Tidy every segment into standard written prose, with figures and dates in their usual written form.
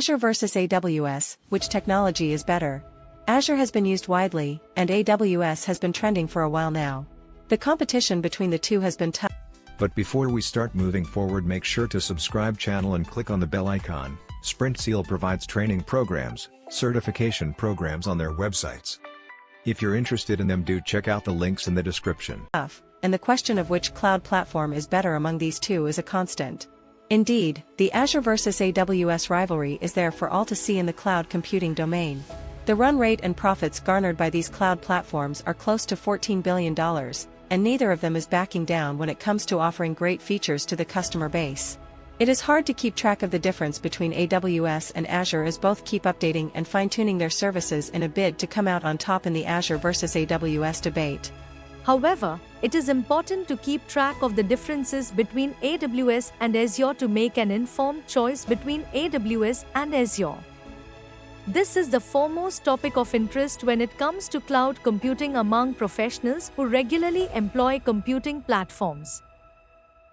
Azure versus AWS, which technology is better? Azure has been used widely, and AWS has been trending for a while now. The competition between the two has been tough. But before we start moving forward, make sure to subscribe channel and click on the bell icon. Sprintzeal provides training programs, certification programs on their websites. If you're interested in them, do check out the links in the description. And the question of which cloud platform is better among these two is a constant. Indeed, the Azure versus AWS rivalry is there for all to see in the cloud computing domain. The run rate and profits garnered by these cloud platforms are close to $14 billion, and neither of them is backing down when it comes to offering great features to the customer base. It is hard to keep track of the difference between AWS and Azure, as both keep updating and fine-tuning their services in a bid to come out on top in the Azure versus AWS debate. However, it is important to keep track of the differences between AWS and Azure to make an informed choice between AWS and Azure. This is the foremost topic of interest when it comes to cloud computing among professionals who regularly employ computing platforms.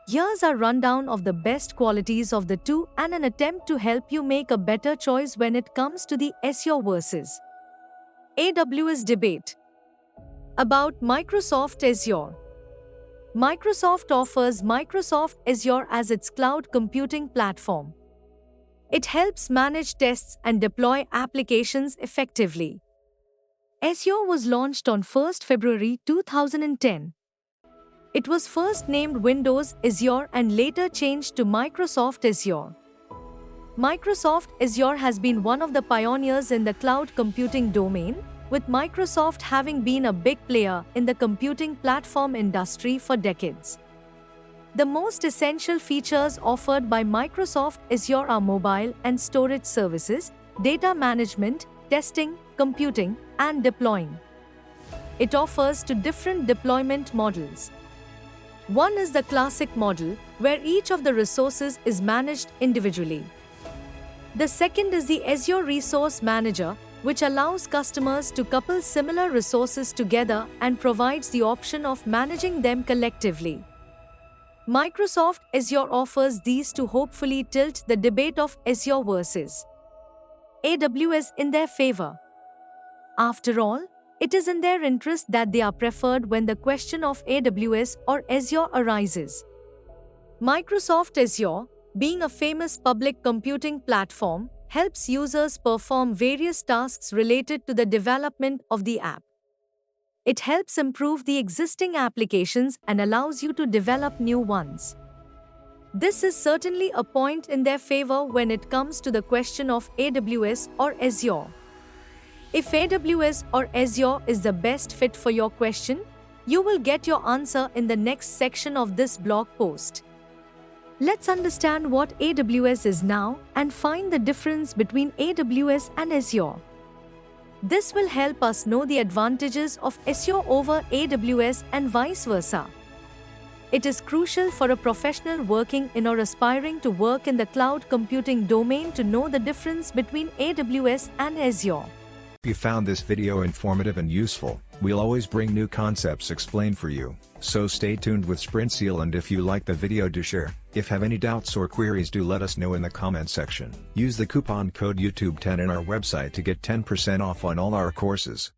Here's a rundown of the best qualities of the two and an attempt to help you make a better choice when it comes to the Azure versus AWS debate. About Microsoft Azure. Microsoft offers Microsoft Azure as its cloud computing platform. It helps manage tests and deploy applications effectively. Azure was launched on 1st February 2010. It was first named Windows Azure and later changed to Microsoft Azure. Microsoft Azure has been one of the pioneers in the cloud computing domain, with Microsoft having been a big player in the computing platform industry for decades. The most essential features offered by Microsoft Azure are mobile and storage services, data management, testing, computing, and deploying. It offers two different deployment models. One is the classic model, where each of the resources is managed individually. The second is the Azure Resource Manager, which allows customers to couple similar resources together and provides the option of managing them collectively. Microsoft Azure offers these to hopefully tilt the debate of Azure versus AWS in their favor. After all, it is in their interest that they are preferred when the question of AWS or Azure arises. Microsoft Azure, being a famous public computing platform, helps users perform various tasks related to the development of the app. It helps improve the existing applications and allows you to develop new ones. This is certainly a point in their favor when it comes to the question of AWS or Azure. If AWS or Azure is the best fit for your question, you will get your answer in the next section of this blog post. Let's understand what AWS is now and find the difference between AWS and Azure. This will help us know the advantages of Azure over AWS and vice versa. It is crucial for a professional working in or aspiring to work in the cloud computing domain to know the difference between AWS and Azure. If you found this video informative and useful, we'll always bring new concepts explained for you, so stay tuned with Sprintzeal, and if you like the video, do share. If have any doubts or queries, do let us know in the comment section. Use the coupon code YouTube10 in our website to get 10% off on all our courses.